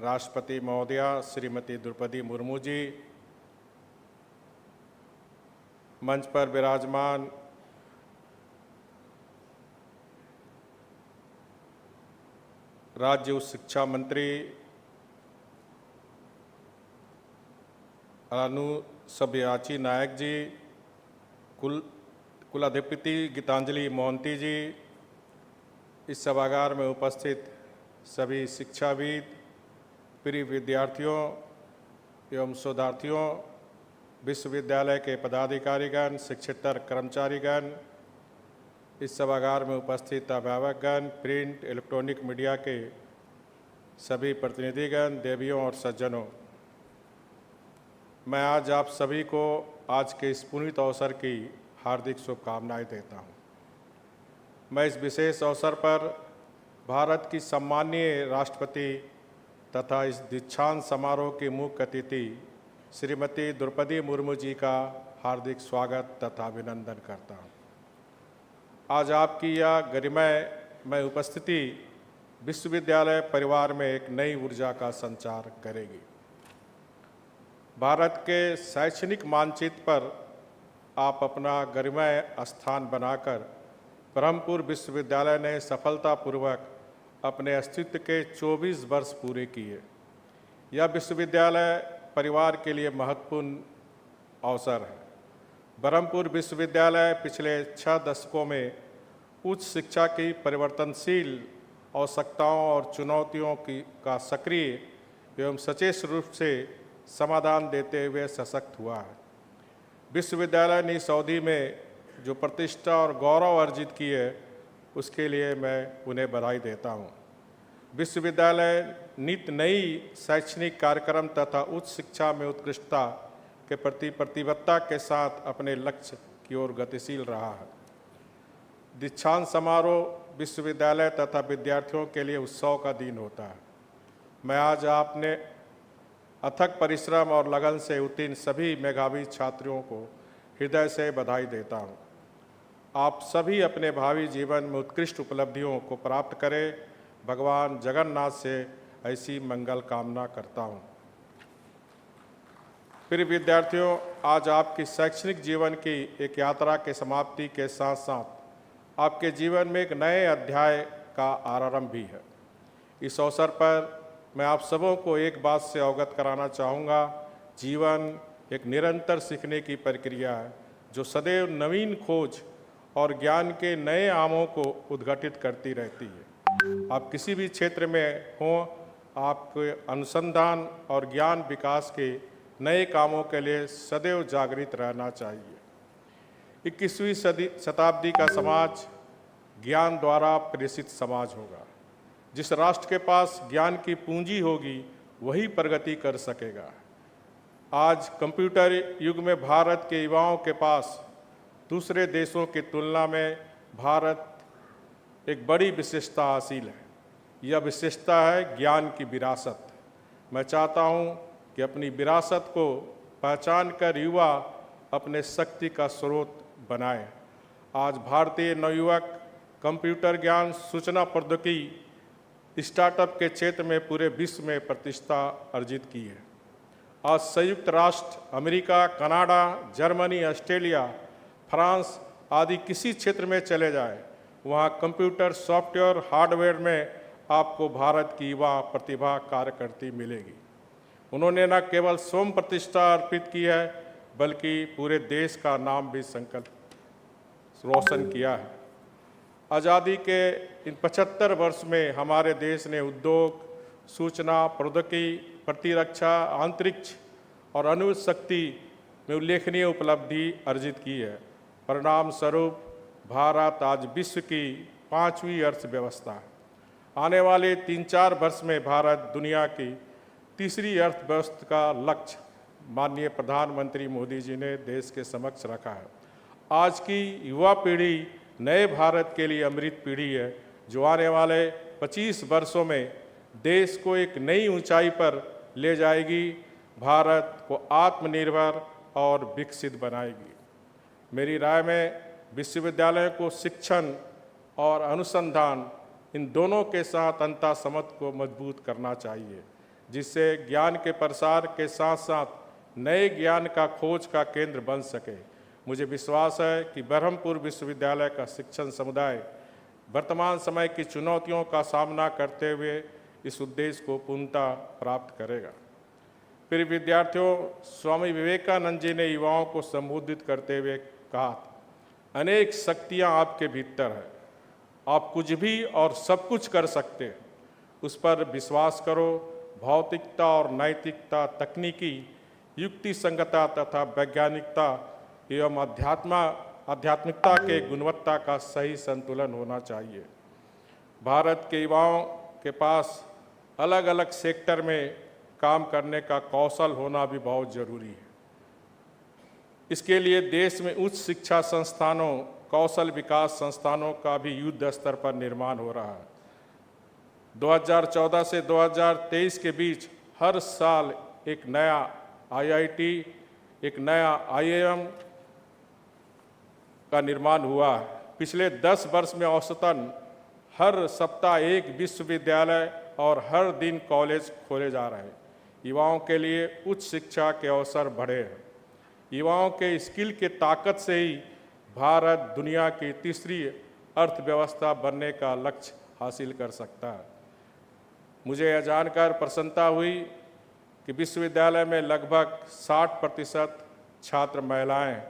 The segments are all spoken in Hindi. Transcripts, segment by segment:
राष्ट्रपति महोदया श्रीमती द्रौपदी मुर्मू जी, मंच पर विराजमान राज्य उच्च शिक्षा मंत्री अनुसभ्याची नायक जी, कुलाधिपति गीतांजलि मोहंती जी, इस सभागार में उपस्थित सभी शिक्षाविद, प्रिय विद्यार्थियों एवं शोधार्थियों, विश्वविद्यालय के पदाधिकारीगण, शिक्षेतर कर्मचारीगण, इस सभागार में उपस्थित अभिभावकगण, प्रिंट इलेक्ट्रॉनिक मीडिया के सभी प्रतिनिधिगण, देवियों और सज्जनों, मैं आज आप सभी को आज के इस पुनीत अवसर की हार्दिक शुभकामनाएं देता हूं। मैं इस विशेष अवसर पर भारत की सम्माननीय राष्ट्रपति तथा इस दीक्षांत समारोह की मुख्य अतिथि श्रीमती द्रौपदी मुर्मू जी का हार्दिक स्वागत तथा अभिनंदन करता हूं। आज आपकी यह गरिमामय उपस्थिति विश्वविद्यालय परिवार में एक नई ऊर्जा का संचार करेगी। भारत के शैक्षणिक मानचित्र पर आप अपना गरिमामय स्थान बनाकर ब्रह्मपुर विश्वविद्यालय ने सफलतापूर्वक अपने अस्तित्व के 24 वर्ष पूरे किए। यह विश्वविद्यालय परिवार के लिए महत्वपूर्ण अवसर है। ब्रह्मपुर विश्वविद्यालय पिछले 6 दशकों में उच्च शिक्षा की परिवर्तनशील आवश्यकताओं और चुनौतियों का सक्रिय एवं सचेत रूप से समाधान देते हुए सशक्त हुआ है। विश्वविद्यालय ने इस अवधि में जो प्रतिष्ठा और गौरव अर्जित की है, उसके लिए मैं उन्हें बधाई देता हूँ। विश्वविद्यालय नित नई शैक्षणिक कार्यक्रम तथा उच्च शिक्षा में उत्कृष्टता के प्रति प्रतिबद्धता के साथ अपने लक्ष्य की ओर गतिशील रहा है। दीक्षांत समारोह विश्वविद्यालय तथा विद्यार्थियों के लिए उत्सव का दिन होता है। मैं आज आपने अथक परिश्रम और लगन से उत्तीर्ण सभी मेधावी छात्रों को हृदय से बधाई देता हूँ। आप सभी अपने भावी जीवन में उत्कृष्ट उपलब्धियों को प्राप्त करें। भगवान जगन्नाथ से ऐसी मंगल कामना करता हूँ। प्रिय विद्यार्थियों, आज आपकी शैक्षणिक जीवन की एक यात्रा के समाप्ति के साथ साथ आपके जीवन में एक नए अध्याय का आरंभ भी है। इस अवसर पर मैं आप सबों को एक बात से अवगत कराना चाहूँगा। जीवन एक निरंतर सीखने की प्रक्रिया है जो सदैव नवीन खोज और ज्ञान के नए आयामों को उद्घाटित करती रहती है। आप किसी भी क्षेत्र में हों, आपके अनुसंधान और ज्ञान विकास के नए कामों के लिए सदैव जागृत रहना चाहिए। 21वीं शताब्दी का समाज ज्ञान द्वारा प्रेषित समाज होगा। जिस राष्ट्र के पास ज्ञान की पूंजी होगी वही प्रगति कर सकेगा। आज कंप्यूटर युग में भारत के युवाओं के पास दूसरे देशों की तुलना में भारत एक बड़ी विशेषता हासिल है। यह विशेषता है ज्ञान की विरासत। मैं चाहता हूँ कि अपनी विरासत को पहचान कर युवा अपने शक्ति का स्रोत बनाएं। आज भारतीय नवयुवक कंप्यूटर ज्ञान, सूचना प्रौद्योगिकी, स्टार्टअप के क्षेत्र में पूरे विश्व में प्रतिष्ठा अर्जित की है। आज संयुक्त राष्ट्र, America, Canada, Germany, Australia, France आदि किसी क्षेत्र में चले जाए, वहाँ कंप्यूटर, सॉफ्टवेयर, हार्डवेयर में आपको भारत की युवा प्रतिभा कार्य करती मिलेगी। उन्होंने न केवल स्वयं प्रतिष्ठा अर्पित की है, बल्कि पूरे देश का नाम भी संकल्प रोशन किया है। आज़ादी के इन 75 वर्ष में हमारे देश ने उद्योग, सूचना प्रौद्योगिकी, प्रतिरक्षा, अंतरिक्ष और अणु शक्ति में उल्लेखनीय उपलब्धि अर्जित की है। परिणाम स्वरूप भारत आज विश्व की 5वीं अर्थव्यवस्था है। आने वाले 3-4 वर्ष में भारत दुनिया की तीसरी अर्थव्यवस्था का लक्ष्य माननीय प्रधानमंत्री मोदी जी ने देश के समक्ष रखा है। आज की युवा पीढ़ी नए भारत के लिए अमृत पीढ़ी है, जो आने वाले 25 वर्षों में देश को एक नई ऊंचाई पर ले जाएगी, भारत को आत्मनिर्भर और विकसित बनाएगी। मेरी राय में विश्वविद्यालय को शिक्षण और अनुसंधान इन दोनों के साथ अंतःसंबंध को मजबूत करना चाहिए। जिससे ज्ञान के प्रसार के साथ साथ नए ज्ञान का खोज का केंद्र बन सके। मुझे विश्वास है कि बरहमपुर विश्वविद्यालय का शिक्षण समुदाय वर्तमान समय की चुनौतियों का सामना करते हुए इस उद्देश्य को पूर्णतः प्राप्त करेगा। प्रिय विद्यार्थियों, स्वामी विवेकानंद जी ने युवाओं को संबोधित करते हुए कहा, अनेक शक्तियां आपके भीतर है, आप कुछ भी और सब कुछ कर सकते हैं, उस पर विश्वास करो। भौतिकता और नैतिकता, तकनीकी युक्ति संगता तथा वैज्ञानिकता एवं आध्यात्मिकता के गुणवत्ता का सही संतुलन होना चाहिए। भारत के युवाओं के पास अलग अलग सेक्टर में काम करने का कौशल होना भी बहुत जरूरी है। इसके लिए देश में उच्च शिक्षा संस्थानों, कौशल विकास संस्थानों का भी युद्ध स्तर पर निर्माण हो रहा है। 2014 से 2023 के बीच हर साल एक नया IIT, एक नया IIM का निर्माण हुआ है। पिछले 10 वर्ष में औसतन हर सप्ताह एक विश्वविद्यालय और हर दिन कॉलेज खोले जा रहे हैं। युवाओं के लिए उच्च शिक्षा के अवसर बढ़े हैं। युवाओं के स्किल के ताकत से ही भारत दुनिया की तीसरी अर्थव्यवस्था बनने का लक्ष्य हासिल कर सकता है। मुझे यह जानकर प्रसन्नता हुई कि विश्वविद्यालय में लगभग 60% छात्र महिलाएं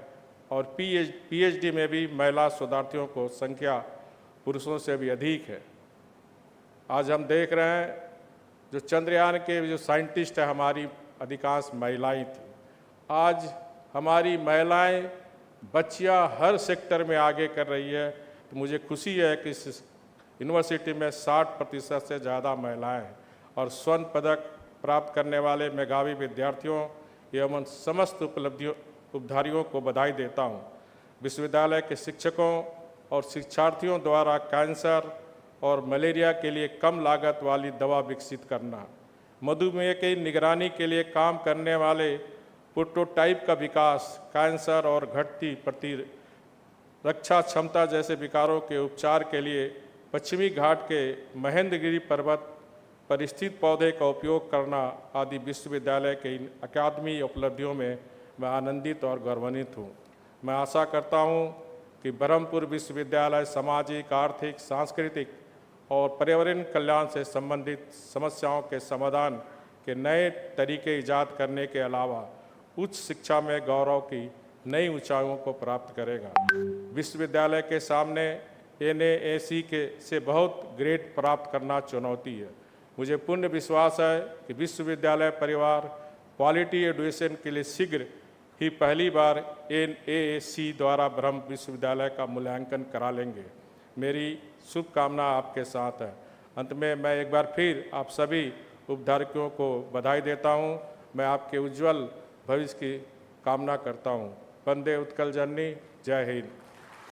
और PhD में भी महिला शोधार्थियों को संख्या पुरुषों से भी अधिक है। आज हम देख रहे हैं जो चंद्रयान के जो साइंटिस्ट है, हमारी अधिकांश महिलाएं थी। आज हमारी महिलाएं, बच्चियां हर सेक्टर में आगे कर रही है। तो मुझे खुशी है कि इस यूनिवर्सिटी में 60% से ज़्यादा महिलाएं हैं और स्वर्ण पदक प्राप्त करने वाले मेधावी विद्यार्थियों एवं समस्त उपधारियों को बधाई देता हूं। विश्वविद्यालय के शिक्षकों और शिक्षार्थियों द्वारा कैंसर और मलेरिया के लिए कम लागत वाली दवा विकसित करना, मधुमेह की निगरानी के लिए काम करने वाले प्रोटोटाइप का विकास, कैंसर और घटती प्रतिरक्षा क्षमता जैसे विकारों के उपचार के लिए पश्चिमी घाट के महेंद्रगिरी पर्वत पर स्थित पौधे का उपयोग करना आदि विश्वविद्यालय के इन अकादमी उपलब्धियों में मैं आनंदित और गौरवान्वित हूँ। मैं आशा करता हूँ कि बरहमपुर विश्वविद्यालय सामाजिक, आर्थिक, सांस्कृतिक और पर्यावरण कल्याण से संबंधित समस्याओं के समाधान के नए तरीके ईजाद करने के अलावा उच्च शिक्षा में गौरव की नई ऊंचाइयों को प्राप्त करेगा। विश्वविद्यालय के सामने NAAC से बहुत ग्रेड प्राप्त करना चुनौती है। मुझे पूर्ण विश्वास है कि विश्वविद्यालय परिवार क्वालिटी एजुकेशन के लिए शीघ्र ही पहली बार NAAC द्वारा ब्रह्म विश्वविद्यालय का मूल्यांकन करा लेंगे। मेरी शुभकामना आपके साथ है। अंत में मैं एक बार फिर आप सभी उपधारकों को बधाई देता हूं। मैं आपके उज्जवल भविष्य की कामना करता हूं। वंदे उत्कल जननी। जय हिंद।